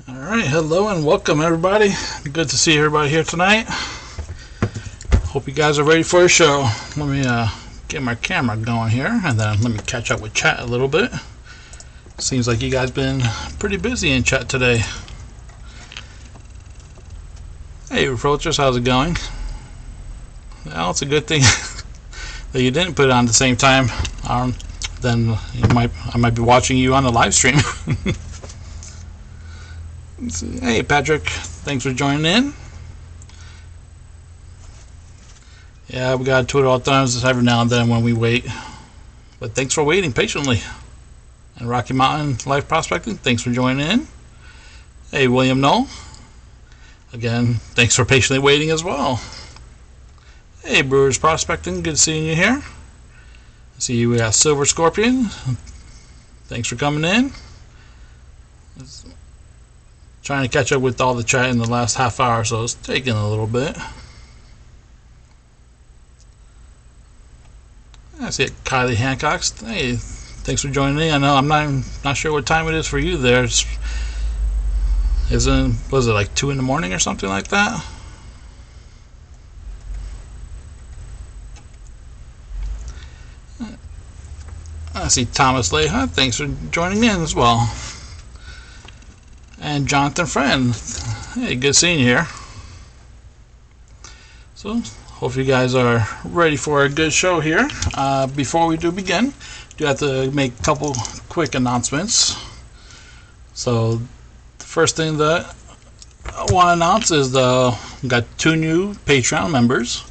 Alright, hello and welcome everybody. Good to see everybody here tonight. Hope you guys are ready for a show. Let me get my camera going here and then let me catch up with chat a little bit. Seems like you guys been pretty busy in chat today. Hey approachers, how's it going? Well, it's a good thing that you didn't put it on at the same time. Then I might be watching you on the live stream. Hey Patrick, thanks for joining in. Yeah, we gotta tweet all the times every now and then when we wait. But thanks for waiting patiently. And Rocky Mountain Life Prospecting, thanks for joining in. Hey William Knoll. Again, thanks for patiently waiting as well. Hey Brewers Prospecting, good seeing you here. See you, we got Silver Scorpion. Thanks for coming in. Trying to catch up with all the chat in the last half hour, so it's taking a little bit. I see it, Kylie Hancock. Hey, thanks for joining in. I know I'm not sure what time it is for you there. Was it like 2 in the morning or something like that? I see Thomas Leha. Thanks for joining in as well. And Jonathan Friend, hey, good seeing you here. So, hope you guys are ready for a good show here. Before we do begin, do have to make a couple quick announcements. So, the first thing that I want to announce is we got 2 new Patreon members.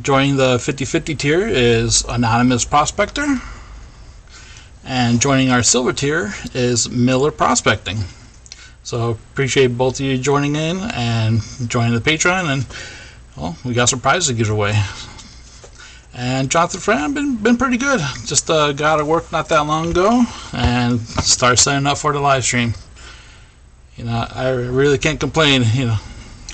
Joining the 50/50 tier is Anonymous Prospector. And joining our silver tier is Miller Prospecting. So appreciate both of you joining in and joining the Patreon, and well, we got some prizes to give away. And Jonathan Friend been pretty good. Just got out of work not that long ago and started setting up for the live stream. You know, I really can't complain. You know,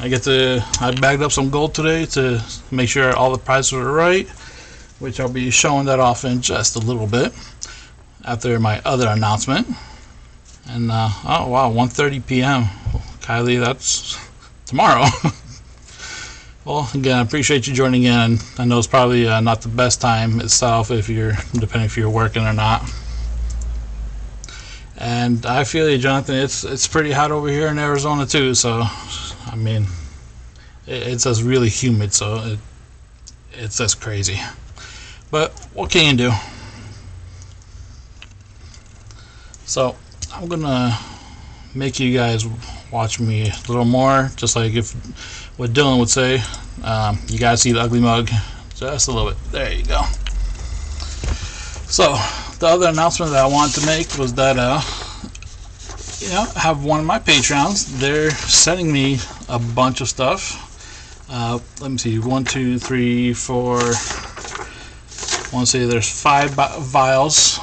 I bagged up some gold today to make sure all the prizes are right, which I'll be showing that off in just a little bit after my other announcement. And oh wow, 1:30 p.m. Kylie, that's tomorrow. Well, again, I appreciate you joining in. I know it's probably not the best time itself depending if you're working or not. And I feel you, Jonathan. It's pretty hot over here in Arizona too. So I mean, it's just really humid. So it's just crazy. But what can you do? So I'm gonna make you guys watch me a little more, just like what Dylan would say. You guys see the ugly mug just a little bit. There you go. So the other announcement that I wanted to make was that I have one of my Patreons. They're sending me a bunch of stuff. Let me see, 1, 2, 3, 4. I want to say there's 5 vials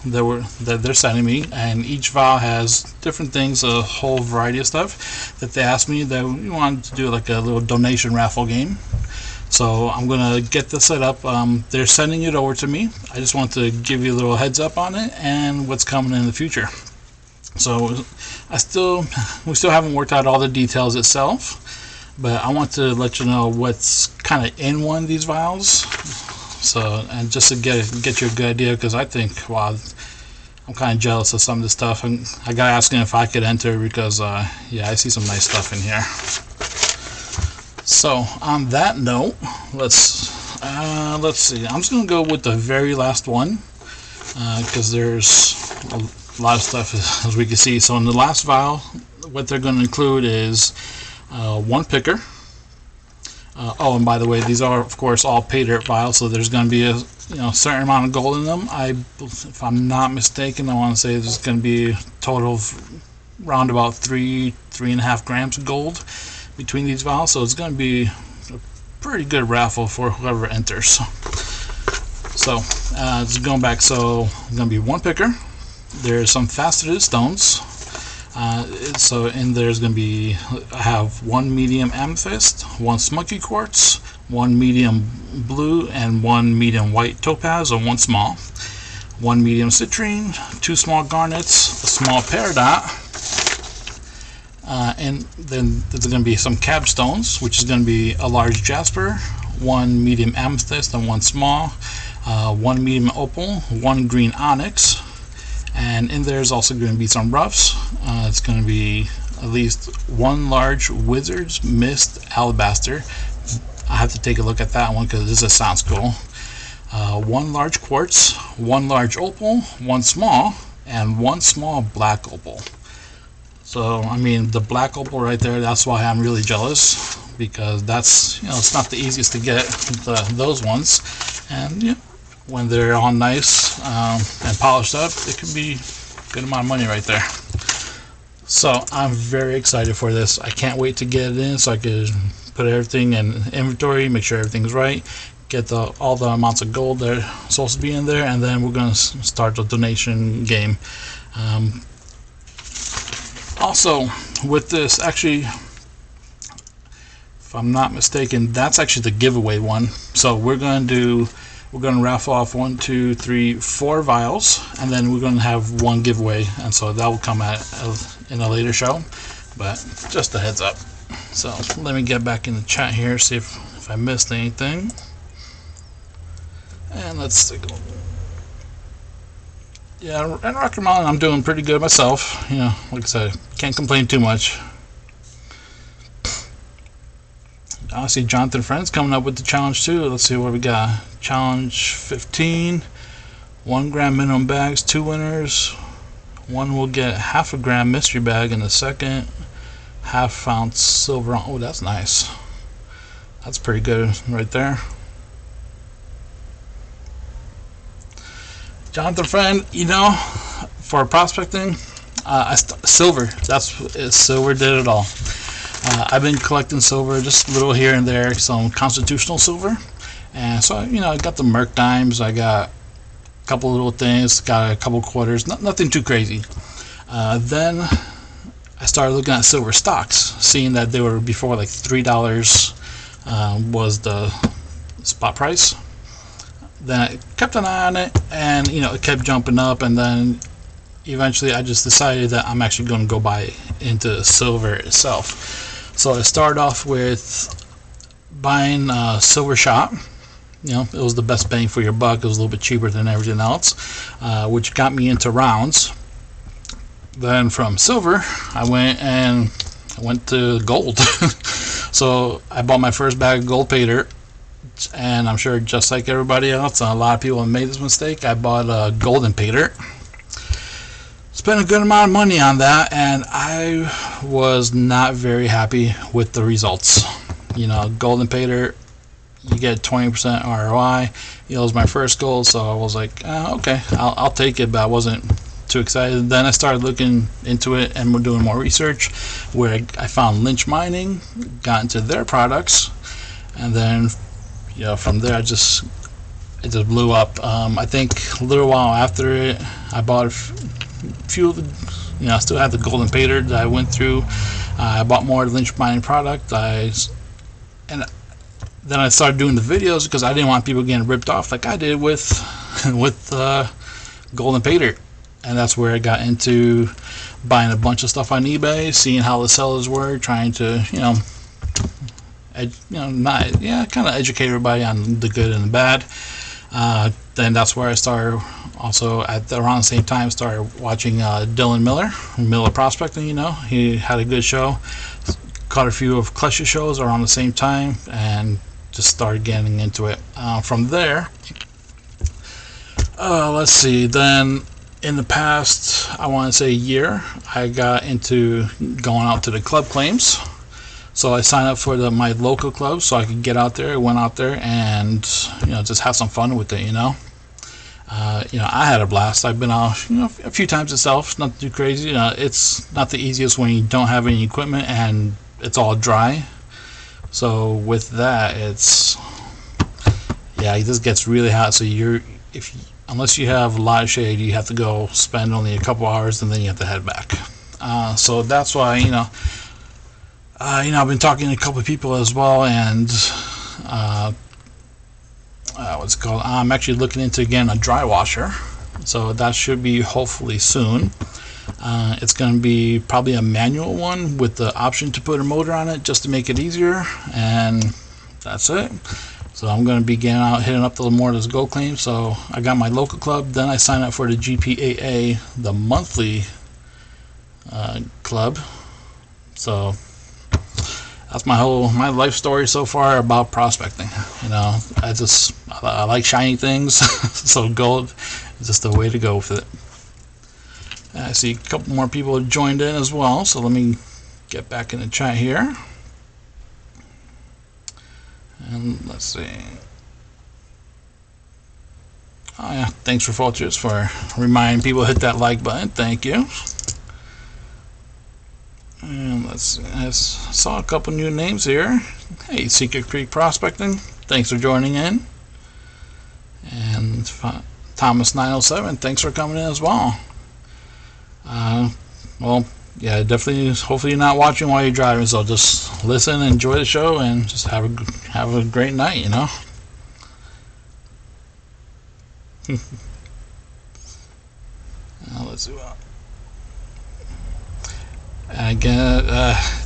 that they're sending me, and each vial has different things, a whole variety of stuff that they asked me that we wanted to do like a little donation raffle game. So I'm gonna get this set up. They're sending it over to me. I just want to give you a little heads up on it and what's coming in the future. So we still haven't worked out all the details itself, but I want to let you know what's kind of in one of these vials. So, and just to get you a good idea, because I think, wow, I'm kind of jealous of some of this stuff. I got asking if I could enter because, yeah, I see some nice stuff in here. So, on that note, let's see. I'm just gonna go with the very last one because there's a lot of stuff as we can see. So, in the last vial, what they're going to include is 1 picker. Oh, and by the way, these are of course all pay dirt vials, so there's going to be a certain amount of gold in them. If I'm not mistaken, I want to say there's going to be a total of around about 3.5 grams of gold between these vials. So it's going to be a pretty good raffle for whoever enters. So just going back, so it's going to be 1 picker. There's some faceted stones. So in there's going to be, I have 1 medium amethyst, 1 smoky quartz, 1 medium blue, and 1 medium white topaz, or 1 small, 1 medium citrine, 2 small garnets, a small peridot, and then there's going to be some capstones, which is going to be a large jasper, one medium amethyst, and one small, one medium opal, one green onyx, and in there is also going to be some roughs. It's going to be at least one large wizard's mist alabaster. I have to take a look at that one because this sounds cool. One large quartz, one large opal, one small, and one small black opal. So I mean, the black opal right there, that's why I'm really jealous, because that's, you know, it's not the easiest to get those ones, and yeah, when they're all nice and polished up, it could be a good amount of money right there. So I'm very excited for this. I can't wait to get it in so I can put everything in inventory, make sure everything's right, get all the amounts of gold that are supposed to be in there, and then we're going to start the donation game. Also, with this, actually, if I'm not mistaken, that's actually the giveaway one. So we're going to raffle off 1, 2, 3, 4 vials, and then we're going to have one giveaway, and so that will come in a later show. But just a heads up. So let me get back in the chat here, see if I missed anything. And let's take a look. Yeah, and Rocky Mountain, I'm doing pretty good myself. You know, like I said, can't complain too much. I see Jonathan Friends coming up with the challenge too. Let's see what we got. Challenge 15, 1 gram minimum bags, 2 winners. One will get half a gram mystery bag in the second. Half ounce silver. Oh, that's nice. That's pretty good right there. Jonathan Friend, you know, for prospecting, silver. Silver did it all. I've been collecting silver, just a little here and there, some constitutional silver, and so, you know, I got the Merc dimes, I got a couple little things, got a couple quarters, nothing too crazy. Then I started looking at silver stocks, seeing that they were before like $3 was the spot price. Then I kept an eye on it, and you know, it kept jumping up, and then eventually I just decided that I'm actually going to go buy into silver itself. So I started off with buying silver shot. You know, it was the best bang for your buck. It was a little bit cheaper than everything else, which got me into rounds. Then from silver, I went to gold. So I bought my first bag of gold pay dirt, and I'm sure just like everybody else, a lot of people have made this mistake. I bought golden pay dirt. Spent a good amount of money on that, and I was not very happy with the results. You know, golden pay dirt, you get 20% ROI. It was my first gold, so I was like, okay, I'll take it, but I wasn't too excited. Then I started looking into it, and we're doing more research, where I found Lynch Mining, got into their products, and then, you know, from there it just blew up. I think a little while after it, I bought a few of the, you know, I still had the golden pay dirt that I went through. I bought more Lynch Mining product. And then I started doing the videos because I didn't want people getting ripped off like I did with golden pay dirt. And that's where I got into buying a bunch of stuff on eBay, seeing how the sellers were, trying to, you know, kind of educate everybody on the good and the bad. Then that's where I started. Also, around the same time, started watching Dylan Miller Prospecting. You know, he had a good show. Caught a few of Clutch's shows around the same time, and just started getting into it. From there, let's see. Then in the past, I want to say year, I got into going out to the club claims. So I signed up for my local club so I could get out there. I went out there and, you know, just have some fun with it, you know. You know, I had a blast. I've been out, you know, a few times itself. Not too crazy. You know, it's not the easiest when you don't have any equipment and it's all dry. So with that, it just gets really hot. So unless you have a lot of shade, you have to go spend only a couple hours and then you have to head back. So that's why, you know, I've been talking to a couple of people as well, and what's it called? I'm actually looking into, again, a dry washer, so that should be hopefully soon. It's going to be probably a manual one with the option to put a motor on it just to make it easier, and that's it. So I'm going to be getting out, hitting up the Mortis Go Claim. So I got my local club, then I signed up for the GPAA, the monthly club. So that's my life story so far about prospecting. You know, I like shiny things, so gold is just the way to go with it. I see a couple more people have joined in as well, so let me get back in the chat here. And let's see. Oh yeah, thanks for Vultures for reminding people to hit that like button. Thank you. And let's see. I saw a couple new names here. Hey, Secret Creek Prospecting, thanks for joining in. And Thomas 907, thanks for coming in as well. Well, yeah, definitely. Hopefully you're not watching while you're driving, so just listen, enjoy the show, and just have a great night. You know. Now let's see. Again,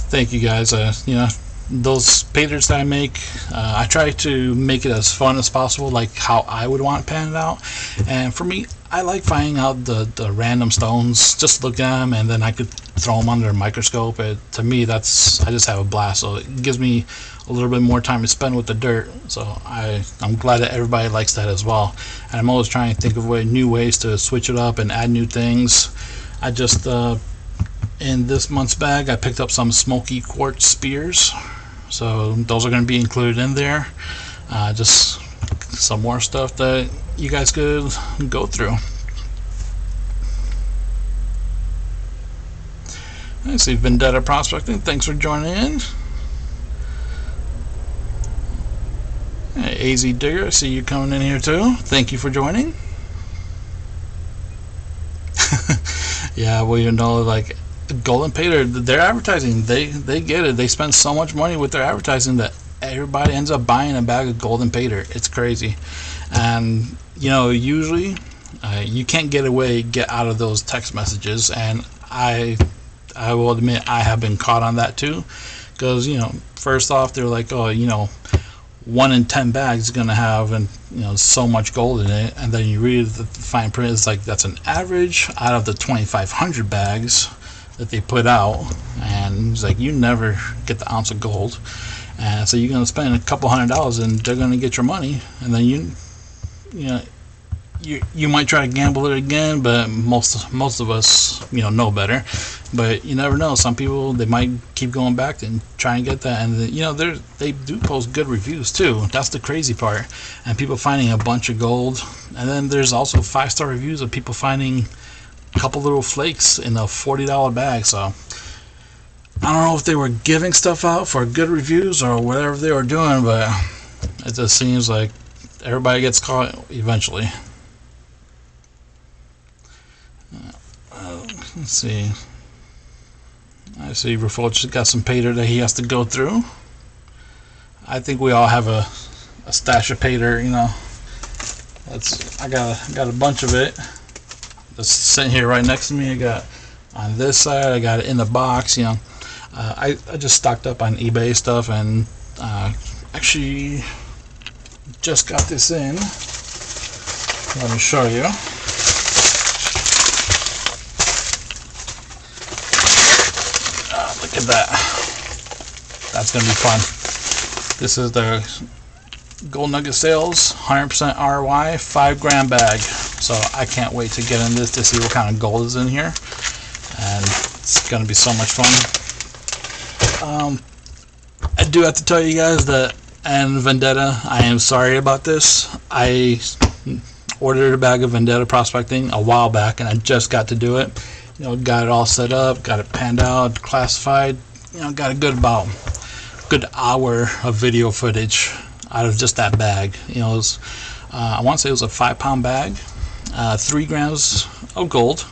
thank you guys. You know, those payers that I make, I try to make it as fun as possible, like how I would want it panned out. And for me, I like finding out the random stones, just look at them, and then I could throw them under a microscope. To me, I just have a blast. So it gives me a little bit more time to spend with the dirt. So I'm glad that everybody likes that as well. And I'm always trying to think of new ways to switch it up and add new things. I just in this month's bag, I picked up some smoky quartz spears. So those are going to be included in there. Just some more stuff that you guys could go through. I see Vendetta Prospecting, thanks for joining in. Hey, AZ Digger, I see you coming in here too. Thank you for joining. Yeah, well, you know, like Golden Pater, their advertising, they get it. They spend so much money with their advertising that everybody ends up buying a bag of Golden Pater. It's crazy. And you know, usually you can't get out of those text messages, and I will admit I have been caught on that too, because you know, first off, they're like, oh, you know, 1 in 10 bags is gonna have, and you know, so much gold in it, and then you read the fine print, it's like that's an average out of the 2,500 bags that they put out, and it's like you never get the ounce of gold. And so you're going to spend a couple $100 and they're going to get your money, and then you might try to gamble it again, but most of us know better. But you never know, some people, they might keep going back and try and get that, and they do post good reviews too. That's the crazy part. And people finding a bunch of gold, and then there's also 5-star reviews of people finding a couple little flakes in a $40 bag. So I don't know if they were giving stuff out for good reviews or whatever they were doing, but it just seems like everybody gets caught eventually. Let's see. I see Raffle just got some pater that he has to go through. I think we all have a stash of pater, you know. I got a bunch of it. Just sitting here right next to me. I got on this side. I got it in the box, you know. I just stocked up on eBay stuff, and actually just got this in. Let me show you. Look at that. That's gonna be fun. This is the Gold Nugget Sales 100% ROI 5-gram bag. So I can't wait to get in this to see what kind of gold is in here, and it's gonna be so much fun. I do have to tell you guys that, and Vendetta, I am sorry about this. I ordered a bag of Vendetta Prospecting a while back, and I just got to do it. Got it all set up, got it panned out, classified. Got a good hour of video footage out of just that bag. It was, I want to say it was a 5-pound bag, 3 grams of gold.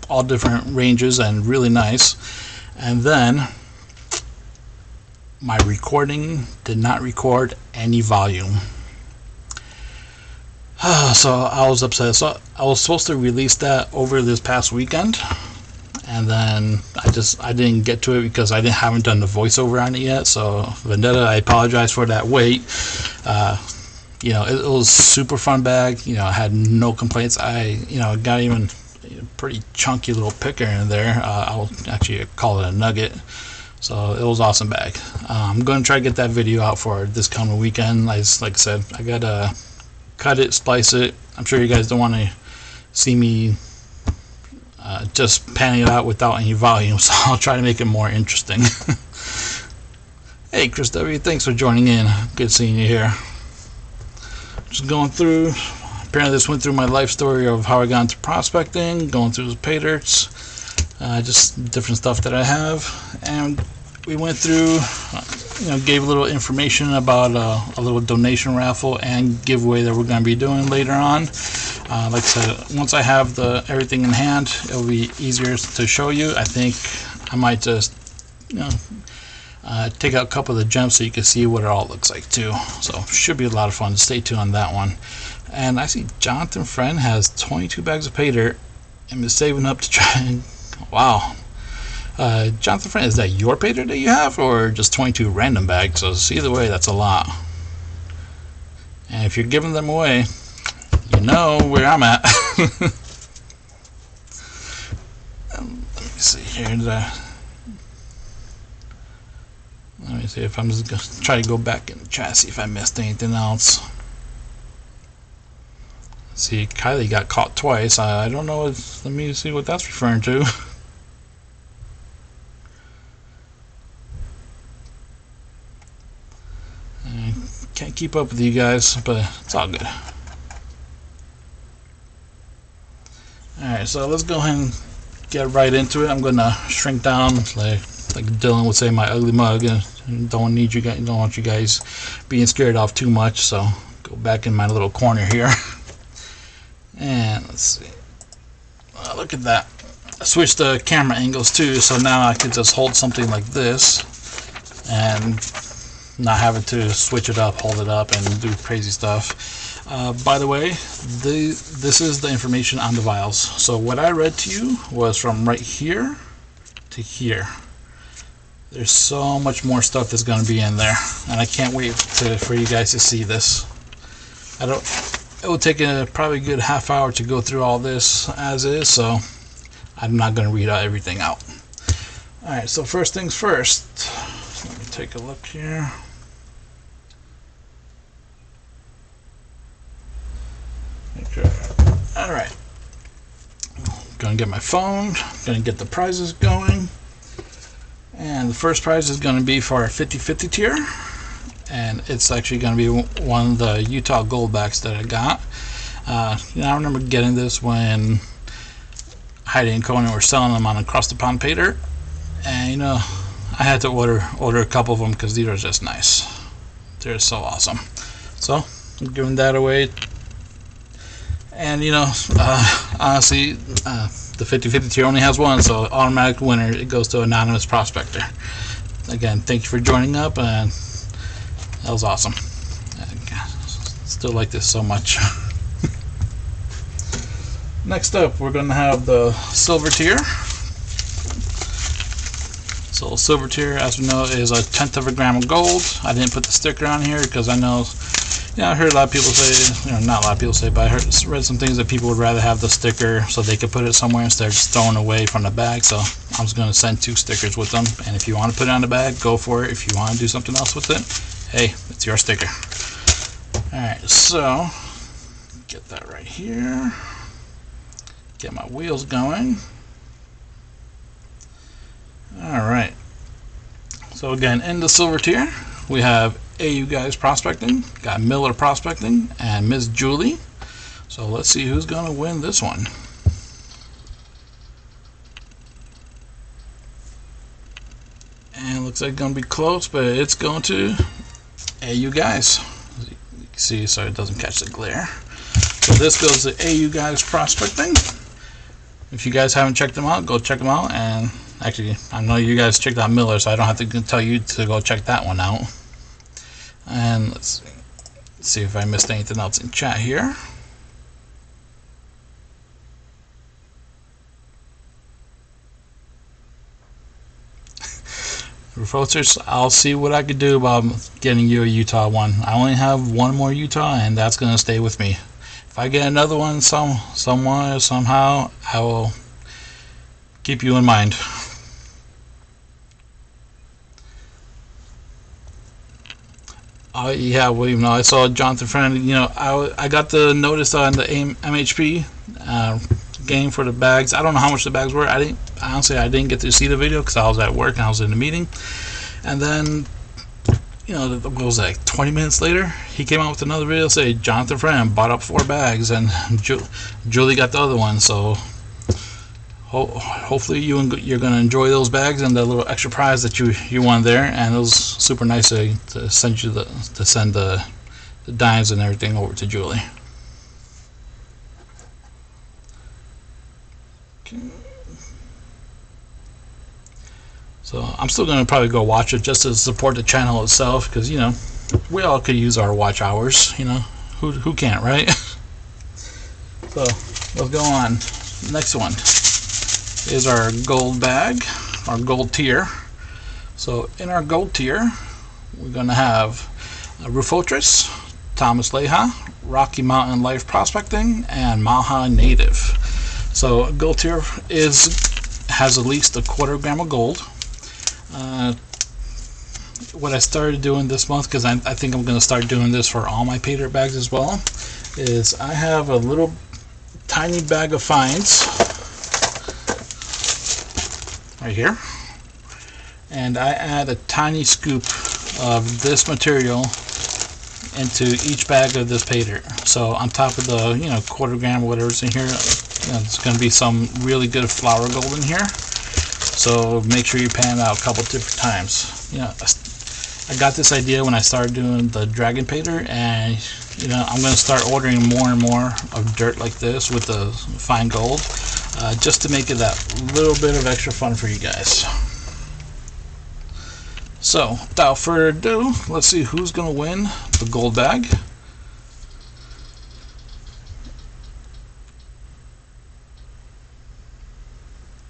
All different ranges and really nice. And then my recording did not record any volume. So I was upset. So I was supposed to release that over this past weekend, and then I didn't get to it because haven't done the voiceover on it yet. So Vendetta, I apologize for that wait. It was super fun bag. I had no complaints. I got even a pretty chunky little picker in there. I'll actually call it a Nugget. So it was awesome bag. I'm going to try to get that video out for this coming weekend. Like I said, I gotta cut it, splice it. I'm sure you guys don't want to see me just panning it out without any volume, so I'll try to make it more interesting. Hey Chris W, thanks for joining in. Good seeing you here. Just going through, apparently this went through my life story of how I got into prospecting, going through the pay dirts, just different stuff that I have, and we went through, gave a little information about a little donation raffle and giveaway that we're going to be doing later on. Like I said, once I have everything in hand, it'll be easier to show you. I think I might just, take out a couple of the gems so you can see what it all looks like too. So should be a lot of fun. Stay tuned on that one. And I see Jonathan Friend has 22 bags of pay dirt and is saving up to try and, wow. Jonathan Friend, is that your pay dirt that you have, or just 22 random bags? So either way, that's a lot. And if you're giving them away, you know where I'm at. Let me see here. Let me see if I'm just going to try to go back in the chat, see if I missed anything else. See, Kylie got caught twice. I don't know. Let me see what that's referring to. I can't keep up with you guys, but it's all good. Alright, so let's go ahead and get right into it. I'm going to shrink down, like Dylan would say, my ugly mug, and don't want you guys being scared off too much. So go back in my little corner here, and let's see. Look at that. I switched the camera angles too, so now I can just hold something like this and not having to switch it up, hold it up, and do crazy stuff. By the way, this is the information on the vials. So what I read to you was from right here to here. There's so much more stuff that's going to be in there, and I can't wait for you guys to see this. It will take probably a good half hour to go through all this as is, so I'm not going to read everything out. Alright, so first things first. Let me take a look here. Alright. Gonna get my phone, gonna get the prizes going. And the first prize is going to be for our 50-50 tier, and it's actually going to be one of the Utah Goldbacks that I got. I remember getting this when Heidi and Conan were selling them on Across the Pond pay dirt, and I had to order a couple of them because these are just nice. They're so awesome. So I'm giving that away, and honestly, the 50-50 tier only has one, so automatic winner, it goes to Anonymous Prospector. Again, thank you for joining up, and that was awesome. I still like this so much. Next up, we're going to have the silver tier. So silver tier, as we know, is 1/10 of a gram of gold. I didn't put the sticker on here because I know, I heard a lot of people say, not a lot of people say, but I read some things that people would rather have the sticker so they could put it somewhere instead of just throwing away from the bag. So I'm just going to send 2 stickers with them, and if you want to put it on the bag, go for it. If you want to do something else with it, hey, it's your sticker. Alright, so get that right here. Get my wheels going. Alright, so again, in the silver tier, we have AU Guys Prospecting, got Miller Prospecting, and Miss Julie. So let's see who's going to win this one. And it looks like it's going to be close, but it's going to AU Guys. As you can see, so it doesn't catch the glare. So this goes to AU Guys Prospecting. If you guys haven't checked them out, go check them out. And actually, I know you guys checked out Miller, so I don't have to tell you to go check that one out. And let's see if I missed anything else in chat here. Refocers, I'll see what I could do about getting you a Utah one. I only have one more Utah, and that's gonna stay with me. If I get another one someone or somehow, I will keep you in mind. Yeah, well, you know, I saw Jonathan Friend. You know, I got the notice on the MHP game for the bags. I don't know how much the bags were. Honestly, I didn't get to see the video because I was at work and I was in a meeting. And then, you know, what was that, like 20 minutes later, he came out with another video saying Jonathan Friend bought up 4 bags and Julie got the other one. So hopefully you're going to enjoy those bags and the little extra prize that you won there. And it was super nice to send you the dimes and everything over to Julie. Okay. So I'm still going to probably go watch it just to support the channel itself, because, you know, we all could use our watch hours, you know, who can't, right? So let's go on. Next one is our gold bag, our gold tier. So in our gold tier, we're going to have Rufotris, Thomas Leha, Rocky Mountain Life Prospecting, and Maha Native. So gold tier has at least 1/4 gram of gold. What I started doing this month, because I think I'm going to start doing this for all my pay dirt bags as well, is I have a little tiny bag of fines right here, and I add a tiny scoop of this material into each bag of this pay dirt. So on top of the 1/4 gram or whatever's in here, it's going to be some really good flour gold in here. So make sure you pan it out a couple different times. I got this idea when I started doing the dragon pay dirt, and I'm going to start ordering more and more of dirt like this with the fine gold, just to make it that little bit of extra fun for you guys. So without further ado, let's see who's going to win the gold bag.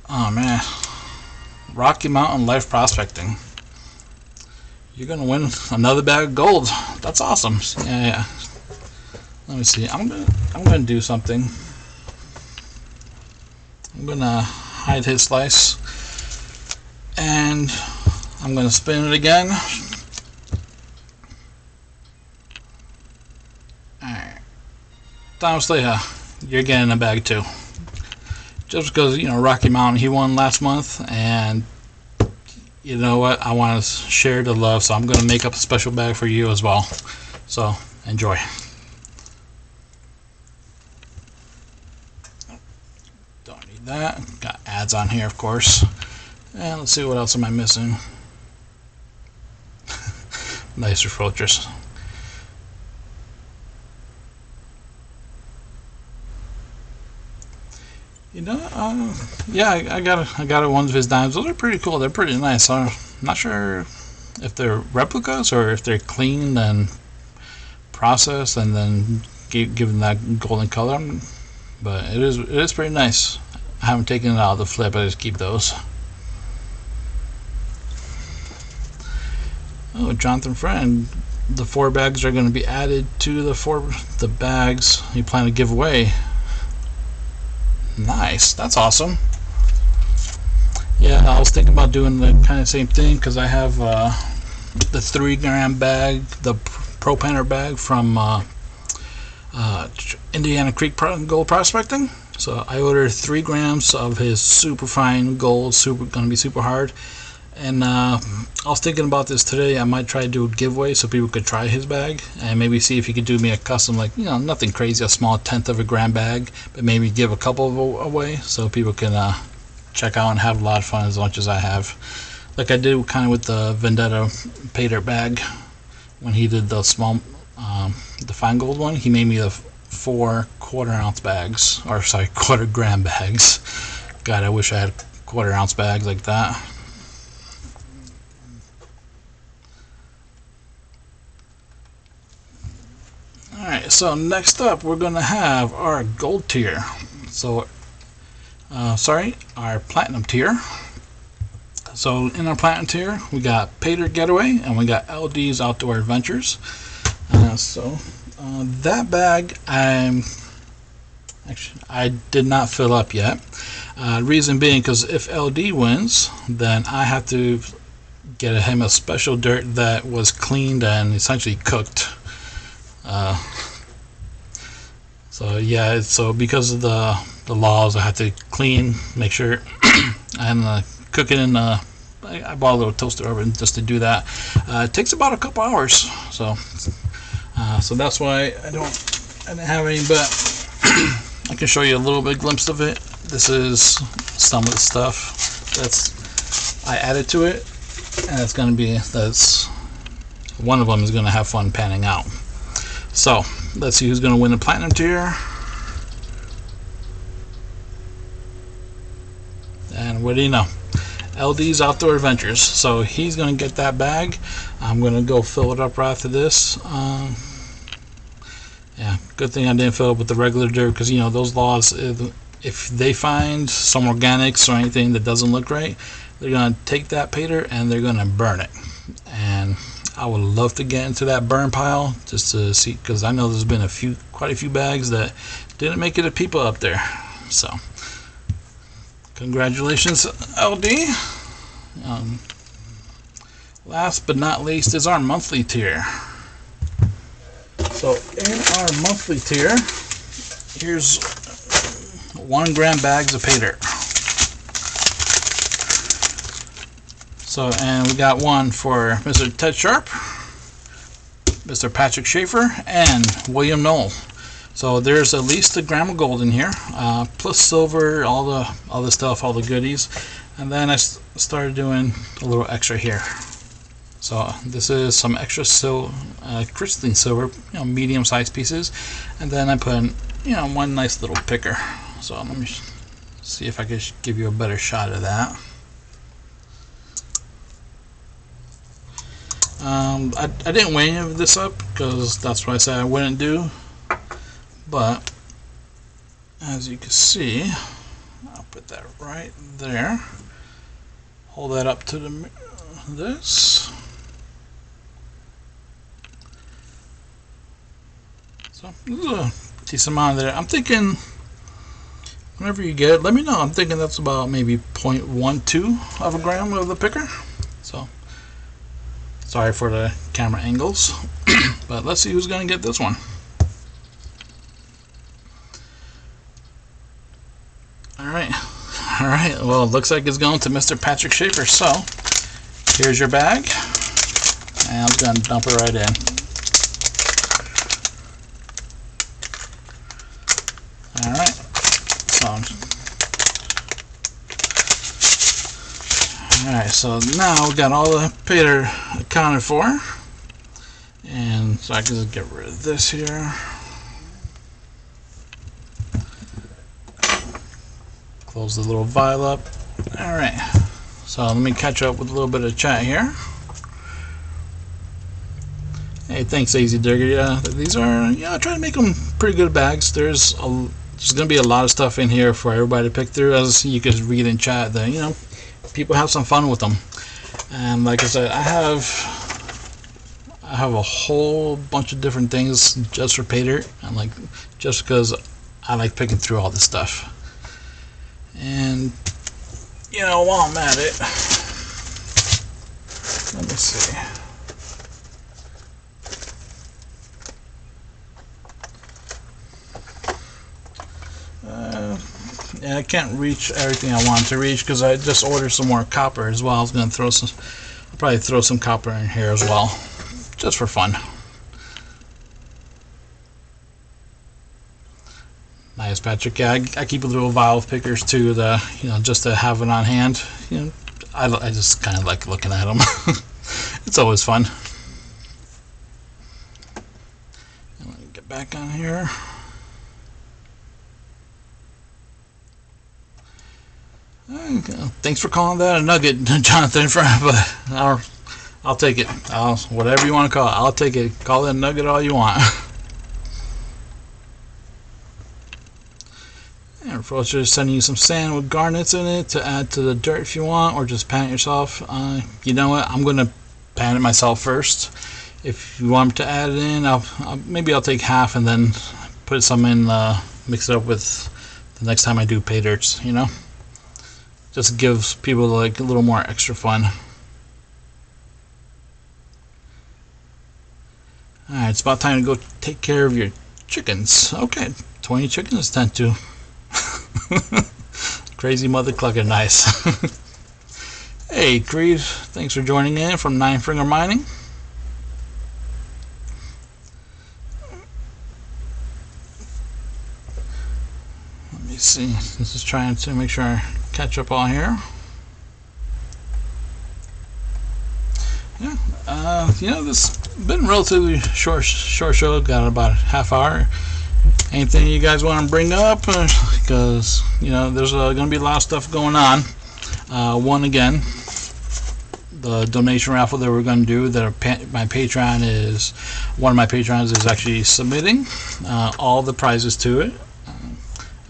Oh man, Rocky Mountain Life Prospecting. You're gonna win another bag of gold. That's awesome. Yeah. Let me see. I'm gonna do something. I'm gonna hide his slice, and I'm gonna spin it again. Alright. Thomas Leha, you're getting a bag too. Just because, Rocky Mountain, he won last month, and you know what? I want to share the love, so I'm going to make up a special bag for you as well. So, enjoy. Don't need that. Got ads on here, of course. And let's see, what else am I missing? Nicer filters. Yeah, I got one of his dimes. Those are pretty cool. They're pretty nice. I'm not sure if they're replicas or if they're cleaned and processed and then given that golden color. But it is pretty nice. I haven't taken it out of the flip. I just keep those. Oh, Jonathan Friend. The 4 bags are going to be added to the bags you plan to give away. Nice, that's awesome. Yeah, I was thinking about doing the kind of same thing, because I have the 3 gram bag, the Pro Painter bag from Indiana Creek Gold Prospecting. So I ordered 3 grams of his super fine gold, gonna be super hard. And I was thinking about this today. I might try to do a giveaway so people could try his bag, and maybe see if he could do me a custom, like, nothing crazy, a small 1/10 of a gram bag, but maybe give a couple away so people can check out and have a lot of fun as much as I have. Like I did kind of with the Vendetta pay dirt bag when he did the small, the fine gold one. He made me the 4 1/4 ounce bags, or sorry, 1/4 gram bags. God, I wish I had 1/4 ounce bags like that. Alright, so next up we're going to have our gold tier. So, our platinum tier. So in our platinum tier, we got Pater Getaway and we got LD's Outdoor Adventures. That bag, I did not fill up yet. Reason being, because if LD wins, then I have to get him a special dirt that was cleaned and essentially cooked. So yeah, so because of the laws, I have to clean, make sure, and cook it in. I bought a little toaster oven just to do that. It takes about a couple hours, so that's why I didn't have any, but I can show you a little bit glimpse of it. This is some of the stuff I added to it, and that's one of them is going to have fun panning out. So let's see who's going to win the platinum tier. And what do you know? LD's Outdoor Adventures. So he's going to get that bag. I'm going to go fill it up right after this. Yeah, good thing I didn't fill it with the regular dirt, because you know those laws, if they find some organics or anything that doesn't look right, they're going to take that Pater and they're going to burn it. And I would love to get into that burn pile just to see, because I know there's been quite a few bags that didn't make it to people up there. So congratulations, LD. Last but not least is our monthly tier. So in our monthly tier, here's 1 gram bags of Pater. So, and we got one for Mr. Ted Sharp, Mr. Patrick Schaefer, and William Knoll. So there's at least a gram of gold in here, plus silver, all the stuff, all the goodies. And then I started doing a little extra here. So this is some extra crystalline silver, medium-sized pieces, and then I put in, one nice little picker. So let me see if I can give you a better shot of that. I didn't weigh any of this up because that's what I said I wouldn't do. But as you can see, I'll put that right there. Hold that up to this. So there's a decent amount there. I'm thinking, whenever you get it, let me know. I'm thinking that's about maybe 0.12 of a gram of the picker. So sorry for the camera angles, but let's see who's going to get this one. All right. Well, it looks like it's going to Mr. Patrick Schaefer. So here's your bag, and I'm going to dump it right in. All right. So now we got all the Pater accounted for, and so I can just get rid of this here. Close the little vial up. All right. So let me catch up with a little bit of chat here. Hey, thanks, AZ Digger. Yeah, these are, I try to make them pretty good bags. There's going to be a lot of stuff in here for everybody to pick through, as you can read in chat that, people have some fun with them. And like I said, I have a whole bunch of different things just for Pater, and just because I like picking through all this stuff. And while I'm at it, let me see. Yeah, I can't reach everything I want to reach because I just ordered some more copper as well. I was going to I'll probably throw some copper in here as well, just for fun. Nice, Patrick. Yeah, I keep a little vial of pickers too, just to have it on hand. I just kind of like looking at them. It's always fun. Let me get back on here. Thanks for calling that a nugget, Jonathan. But I'll take it. Whatever you want to call it, I'll take it. Call it a nugget all you want. And Raffle's just sending you some sand with garnets in it to add to the dirt if you want, or just pan it yourself. You know what? I'm gonna pan it myself first. If you want me to add it in, maybe I'll take half and then put some in, mix it up with the next time I do pay dirts. You know, just gives people like a little more extra fun. Alright, it's about time to go take care of your chickens. Okay, 20 chickens tend to. Crazy mother clucker, nice. Hey Creed, thanks for joining in from Nine Finger Mining. Let me see, this is trying to make sure I catch up all here. Yeah, you know, this has been relatively short show, got about a half hour. Anything you guys want to bring up? Because, you know, there's going to be a lot of stuff going on. One, again, the donation raffle that we're going to do, that my Patreon is, one of my Patrons is actually submitting all the prizes to it.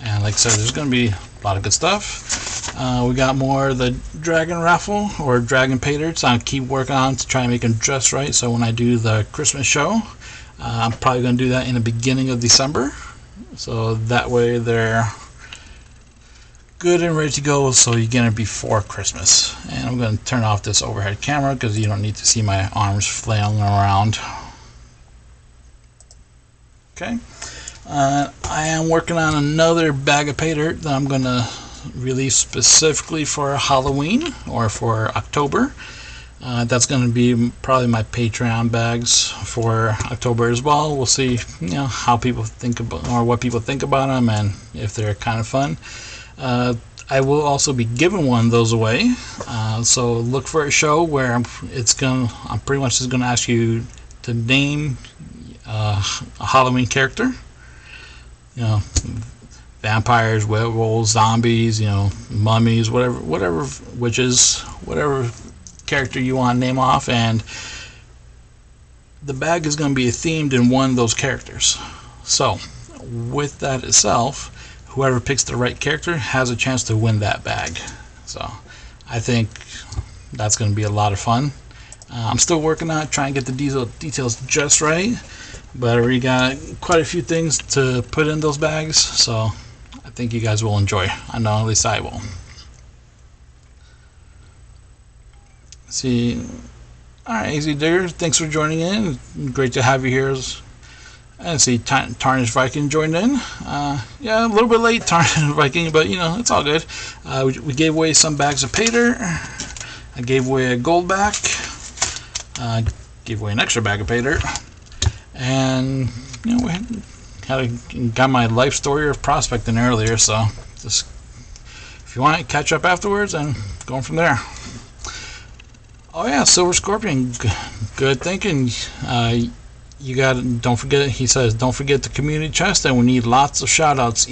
And like I said, there's going to be a lot of good stuff. We got more of the dragon raffle, or dragon pay dirts. I'll keep working on to try and make them just right, so when I do the Christmas show, I'm probably going to do that in the beginning of December. So that way they're good and ready to go, so you get it before Christmas. And I'm going to turn off this overhead camera because you don't need to see my arms flailing around. Okay. I am working on another bag of pay dirt that I'm going to release specifically for Halloween or for October. That's going to be probably my Patreon bags for October as well. We'll see, you know, how people think about, or what people think about them, and if they're kind of fun. I will also be giving one of those away. So look for a show where I'm pretty much just going to ask you to name a Halloween character. You know, vampires, werewolves, zombies, you know, mummies, whatever witches, whatever character you want to name off, and the bag is going to be themed in one of those characters. So with that itself, whoever picks the right character has a chance to win that bag. So I think that's going to be a lot of fun. I'm still working on it, trying to get the details just right, but I already got quite a few things to put in those bags, so I think you guys will enjoy. I know at least I will. See, alright, AZ Digger, thanks for joining in. Great to have you here. And see, Tarnished Viking joined in. Yeah, a little bit late, Tarnished Viking, but you know, it's all good. We gave away some bags of pay dirt. I gave away a gold back. Gave away an extra bag of pay dirt. And you know, got my life story of prospecting earlier, so just if you want, catch up afterwards and going from there. Oh yeah, Silver Scorpion, good thinking. You got, don't forget, he says, don't forget the community chest, and we need lots of shout outs.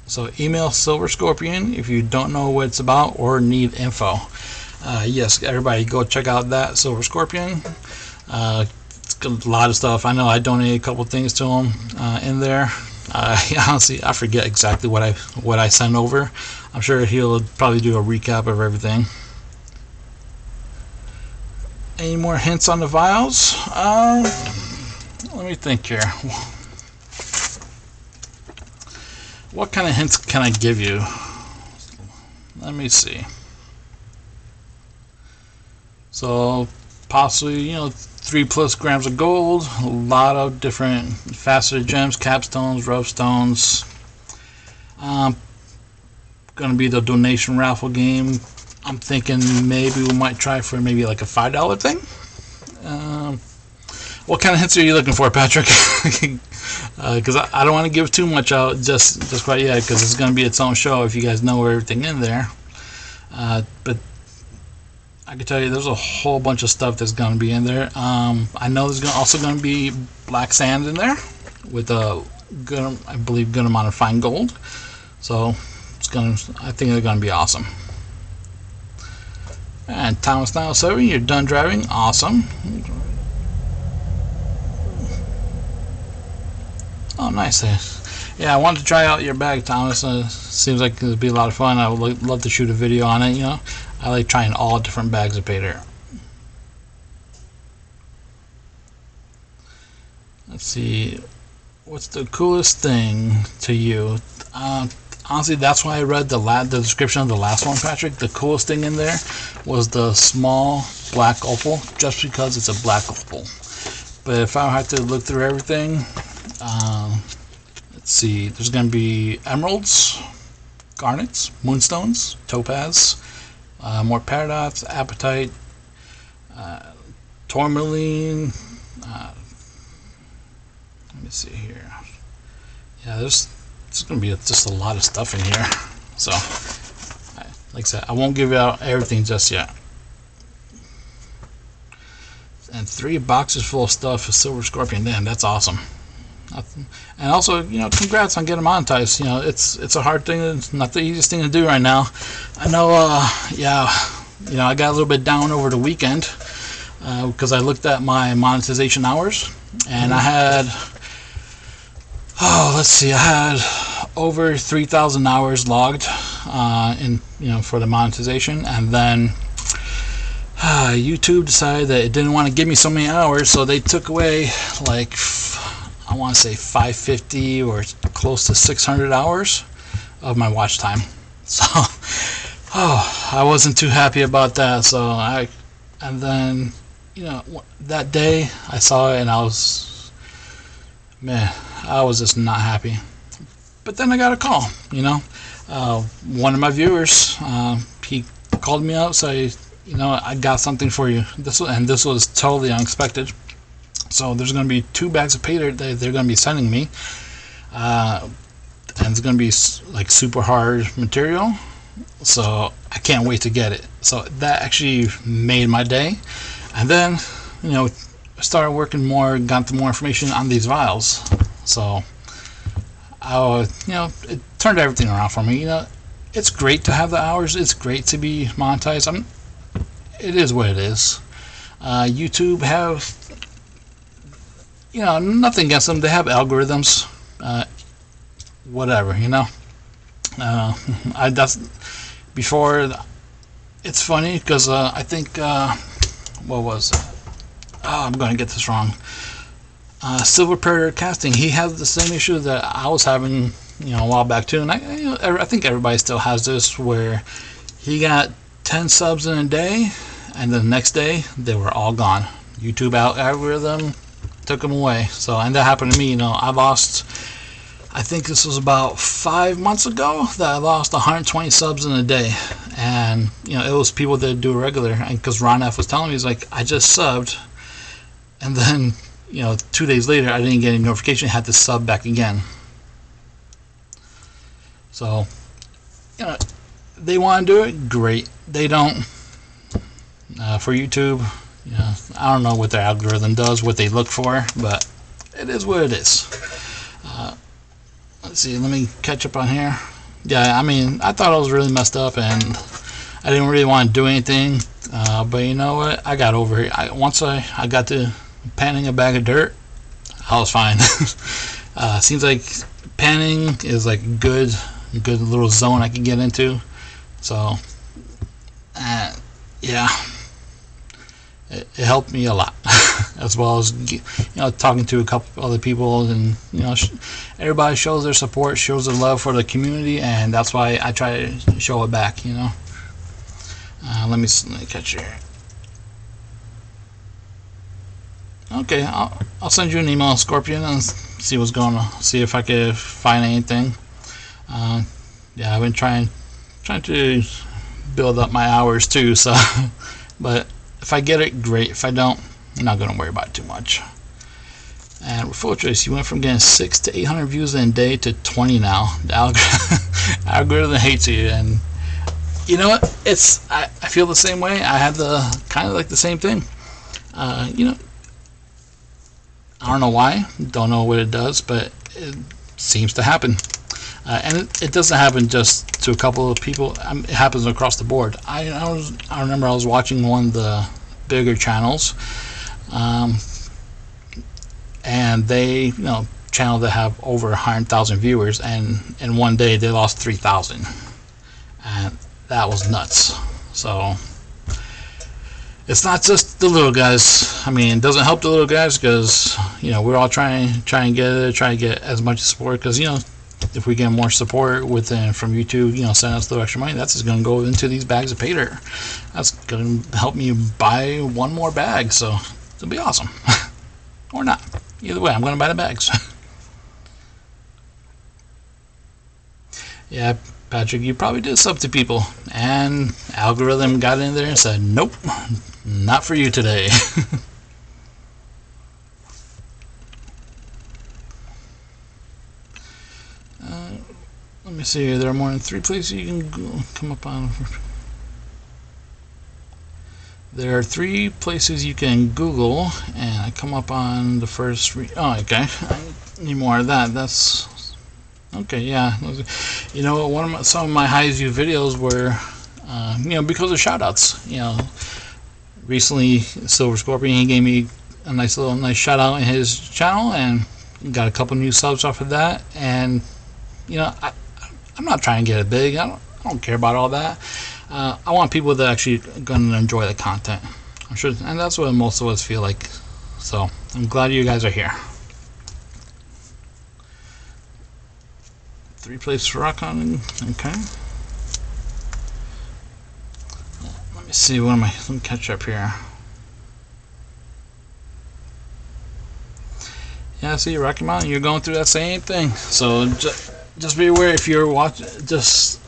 So email Silver Scorpion if you don't know what it's about or need info. Yes, everybody go check out that Silver Scorpion. It's got a lot of stuff. I know I donated a couple things to him in there. Honestly, I forget exactly what I sent over. I'm sure he'll probably do a recap of everything. Any more hints on the vials? Let me think here. What kind of hints can I give you? Let me see. So possibly, you know, 3+ grams of gold, a lot of different faceted gems, capstones, rough stones. Gonna be the donation raffle game. I'm thinking maybe we might try for maybe like a $5 thing. What kind of hints are you looking for, Patrick? Because I don't want to give too much out just quite yet, because it's going to be its own show if you guys know everything in there. But I can tell you there's a whole bunch of stuff that's going to be in there. I know there's also going to be black sand in there with a good, I believe, good amount of fine gold. So I think they're going to be awesome. And Thomas Now 7, you're done driving. Awesome. Oh, nice. yeah, I wanted to try out your bag, Thomas. Seems like it would be a lot of fun. I would love to shoot a video on it. You know, I like trying all different bags of pay dirt. Let's see, what's the coolest thing to you? Honestly, that's why I read the description of the last one, Patrick. The coolest thing in there was the small black opal, just because it's a black opal. But if I had to look through everything, let's see, there's going to be emeralds, garnets, moonstones, topaz, more paradox, apatite, tourmaline. Let me see here. Yeah, there's going to be just a lot of stuff in here. So, like I said, I won't give out everything just yet. And 3 boxes full of stuff for Silver Scorpion. Damn, that's awesome. And also, you know, congrats on getting monetized. You know, it's a hard thing. It's not the easiest thing to do right now. I know. Yeah, you know, I got a little bit down over the weekend because I looked at my monetization hours, and I had. Oh, let's see. I had over 3,000 hours logged for the monetization, and then YouTube decided that it didn't want to give me so many hours, so they took away like I want to say 550 or close to 600 hours of my watch time. So, I wasn't too happy about that. So and then that day I saw it and I was just not happy. But then I got a call, one of my viewers, he called me up, said, I got something for you. This was totally unexpected. So there's going to be 2 bags of pay dirt that they're going to be sending me, and it's going to be like super hard material. So I can't wait to get it. So that actually made my day. And then, I started working more, got more information on these vials. So it turned everything around for me. It's great to have the hours. It's great to be monetized. It is what it is. YouTube have, nothing against them. They have algorithms. Whatever, before. It's funny because I think what was it? Oh, I'm going to get this wrong. Silver Predator Casting, he has the same issue that I was having, a while back too, and I think everybody still has this, where he got 10 subs in a day, and the next day they were all gone. YouTube algorithm took them away. So, and that happened to me. I lost. I think this was about 5 months ago that I lost 120 subs in a day, and it was people that do regular. And because Ron F was telling me, he's like, I just subbed, and then 2 days later I didn't get any notification. I had to sub back again. So they want to do it, great. They don't. For YouTube, I don't know what their algorithm does, what they look for, but it is what it is. Let's see, let me catch up on here. Yeah, I thought I was really messed up and I didn't really want to do anything, but you know what, I got over it. Once I got to panning a bag of dirt, I was fine. Seems like panning is like a good little zone I can get into. So yeah, it helped me a lot. As well as talking to a couple other people, and everybody shows their support, shows their love for the community, and that's why I try to show it back. Let me catch here. Okay, I'll send you an email, Scorpion, and see what's going on. See if I can find anything. Yeah, I've been trying to build up my hours too. So, but if I get it, great. If I don't, I'm not going to worry about it too much. And with Full Trace, you went from getting 600 to 800 views in a day to 20 now. The algorithm hates you, and you know what? I feel the same way. I had the kind of like the same thing. I don't know why. Don't know what it does, but it seems to happen. And it doesn't happen just to a couple of people. It happens across the board. I remember I was watching one of the bigger channels, and they channel that have over 100,000 viewers, and in one day they lost 3,000, and that was nuts. So it's not just the little guys. I mean, it doesn't help the little guys because, you know, we're all trying to get as much support, because, you know, if we get more support from YouTube, you know, send us the extra money, that's just going to go into these bags of pay dirt. That's going to help me buy one more bag, so it'll be awesome. Or not. Either way, I'm going to buy the bags. Yeah, Patrick, you probably did sub to people, and algorithm got in there and said, nope, not for you today. Let me see, there are more than 3 places you can come up on. There are 3 places you can Google, and I come up on the first. Oh, okay. I need more of that. That's okay. Yeah. You know, some of my highest viewed videos were, you know, because of shoutouts. You know, recently Silver Scorpion, he gave me a nice shout out in his channel, and got a couple new subs off of that. And you know, I'm not trying to get it big. I don't care about all that. I want people that actually going to enjoy the content. I'm sure, and that's what most of us feel like. So I'm glad you guys are here. 3 places to rock on. Okay. Let me see. Let me catch up here. Yeah, see, Rocky Mountain, you're going through that same thing. So just be aware if you're watching. Just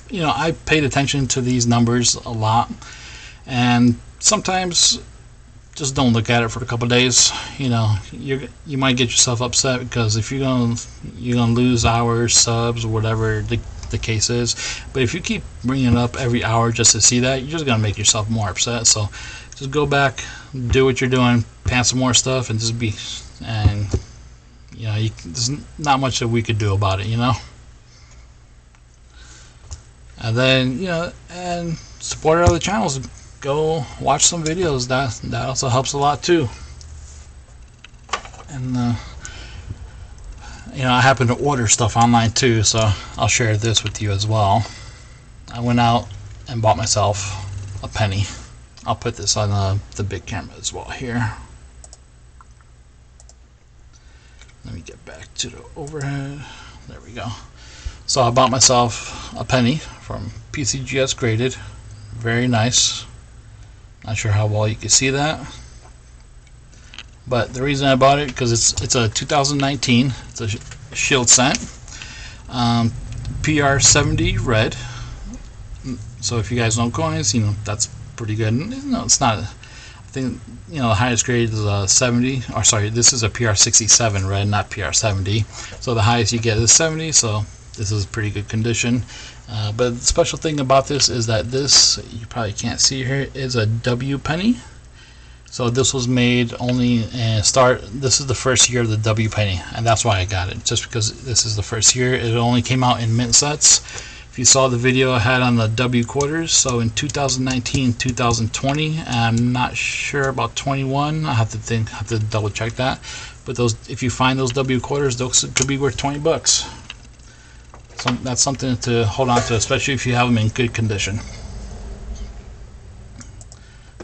you know, I paid attention to these numbers a lot, and sometimes just don't look at it for a couple of days. You know, you might get yourself upset, because if you're gonna lose hours, subs, or whatever the case is. But if you keep bringing it up every hour just to see that, you're just gonna make yourself more upset. So just go back, do what you're doing, pan some more stuff, and just be, and you know, there's not much that we could do about it, you know. And then, you know, and support our other channels. Go watch some videos. That also helps a lot too. And you know, I happen to order stuff online too, so I'll share this with you as well. I went out and bought myself a penny. I'll put this on the big camera as well here. Let me get back to the overhead. There we go. So I bought myself a penny from PCGS Graded. Very nice. Not sure how well you can see that, but the reason I bought it, because it's a 2019. It's a shield scent, PR 70 red. So if you guys know coins, you know that's pretty good. No, it's not. I think, you know, the highest grade is a 70. Or sorry, this is a PR 67 red, not PR 70. So the highest you get is 70. So this is pretty good condition. But the special thing about this is that this, you probably can't see here, is a W penny. So this was made only this is the first year of the W penny, and that's why I got it, just because this is the first year. It only came out in mint sets. If you saw the video I had on the W quarters, so in 2019, 2020, I'm not sure about 21. I have to double check that. But those, if you find those W quarters, those could be worth 20 bucks. So that's something to hold on to, especially if you have them in good condition.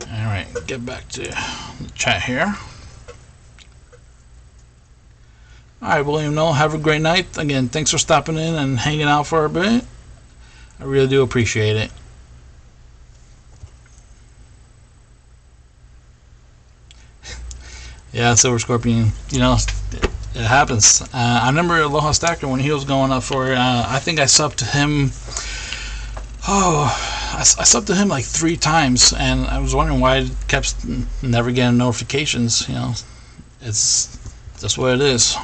Alright, get back to the chat here. Alright, William Noel, have a great night. Again, thanks for stopping in and hanging out for a bit. I really do appreciate it. Yeah, Silver Scorpion, you know, it happens. I remember Aloha Stacker when he was going up for, I think I subbed to him, I subbed to him like 3 times, and I was wondering why I kept never getting notifications. You know, it's just what it is.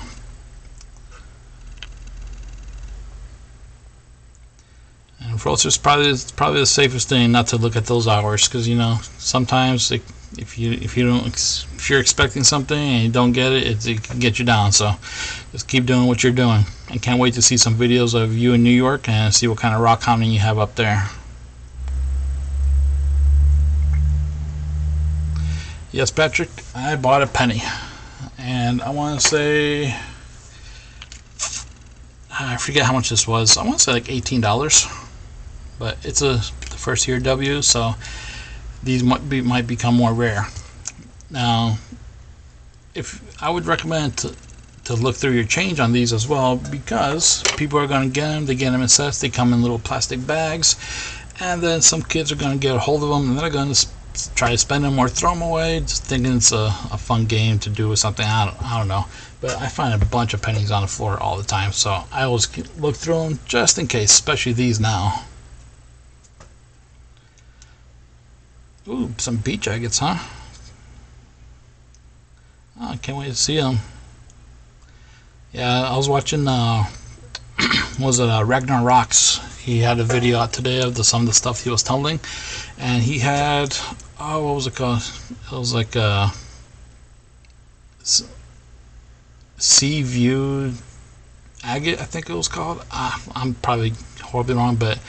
And for us, it's probably the safest thing not to look at those hours, because, you know, sometimes if you're expecting something and you don't get it, it can get you down. So just keep doing what you're doing. I can't wait to see some videos of you in New York and see what kind of rock hounding you have up there. Yes, Patrick, I bought a penny, and I want to say, I forget how much this was. I want to say like $18, but it's the first year W, so these might become more rare. Now, if I would recommend to look through your change on these as well, because people are going to get them. They get them in sets. They come in little plastic bags, and then some kids are going to get a hold of them, and they're going to try to spend them or throw them away, just thinking it's a fun game to do with something. I don't know, but I find a bunch of pennies on the floor all the time, so I always look through them just in case, especially these now. Ooh, some beach agates, huh? Oh, I can't wait to see them. Yeah, I was watching, was it Ragnar Rocks? He had a video out today of some of the stuff he was tumbling, and he had, oh, what was it called? It was like a Sea View Agate, I think it was called. I'm probably horribly wrong, but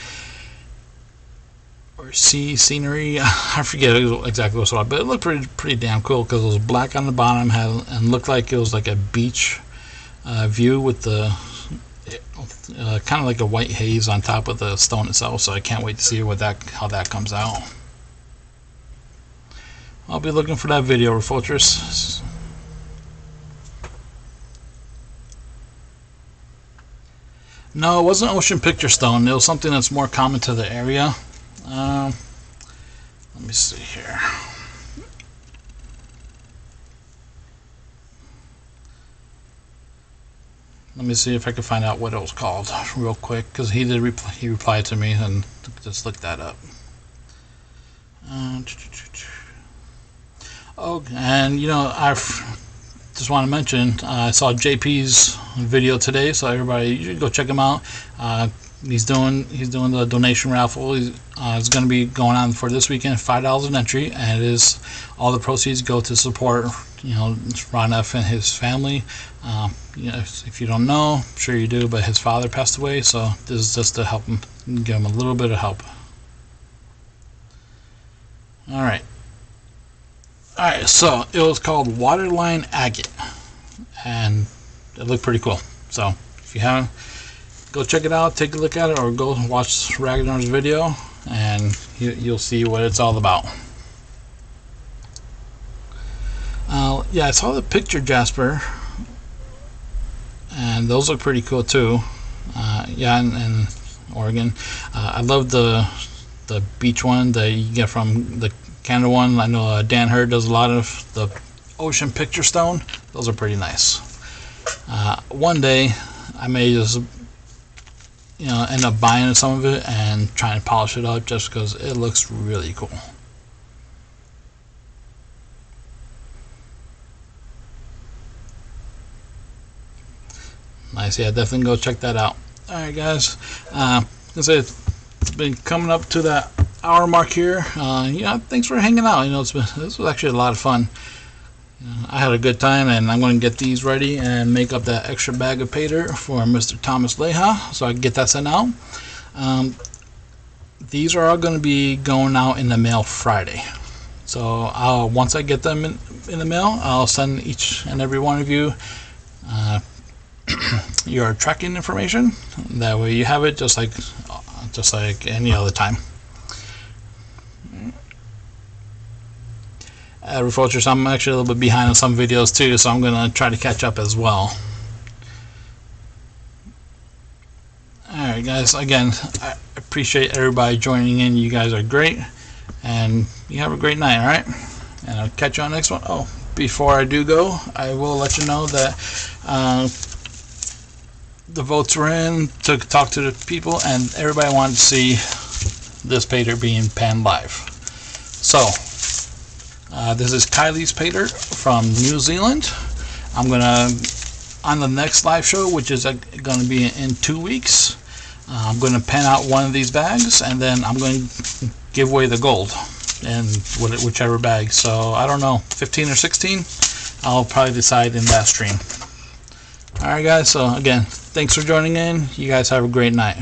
or sea scenery, I forget exactly what it was, but it looked pretty damn cool because it was black on the bottom, and looked like it was like a beach view with the kind of like a white haze on top of the stone itself. So I can't wait to see how that comes out. I'll be looking for that video, Refolters. No, it wasn't ocean picture stone. It was something that's more common to the area. Let me see here. Let me see if I can find out what it was called real quick, because he replied to me, and just look that up. Oh, and you know, I just want to mention, I saw JP's video today, so everybody, you should go check him out. He's doing the donation raffle. It's going to be going on for this weekend, $5 an entry, and it is all the proceeds go to support, you know, Ron F. and his family. You know, if you don't know, I'm sure you do, but his father passed away, so this is just to help him, give him a little bit of help. All right, so it was called Waterline Agate, and it looked pretty cool. So if you haven't, go check it out, take a look at it, or go watch Ragnar's video, and you'll see what it's all about. Yeah, I saw the picture, Jasper, and those look pretty cool too. Yeah, in Oregon. I love the beach one that you get from the Canada one. I know Dan Hurd does a lot of the ocean picture stone. Those are pretty nice. One day I may just, you know, end up buying some of it and trying to polish it up just because it looks really cool. Nice, yeah, definitely go check that out. Alright guys, it's been coming up to that hour mark here. Yeah, thanks for hanging out. You know, this was actually a lot of fun. I had a good time, and I'm going to get these ready and make up that extra bag of pater for Mr. Thomas Leha, so I can get that sent out. These are all going to be going out in the mail Friday. So once I get them in the mail, I'll send each and every one of you your tracking information. That way you have it just like any other time. Refolters, I'm actually a little bit behind on some videos too, so I'm going to try to catch up as well. Alright guys, again, I appreciate everybody joining in. You guys are great, and you have a great night, alright? And I'll catch you on the next one. Oh, before I do go, I will let you know that the votes were in to talk to the people, and everybody wanted to see this pater being panned live. So this is Kylie's pater from New Zealand. I'm gonna, on the next live show, which is gonna be in 2 weeks, I'm gonna pan out one of these bags, and then I'm going to give away the gold in whichever bag. So I don't know, 15 or 16. I'll probably decide in that stream. Alright guys, so again, thanks for joining in. You guys have a great night.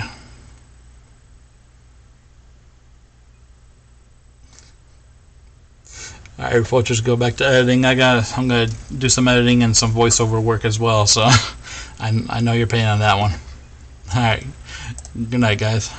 Alright, before I just go back to editing, I'm gonna do some editing and some voiceover work as well, so I know you're paying on that one. Alright, good night guys.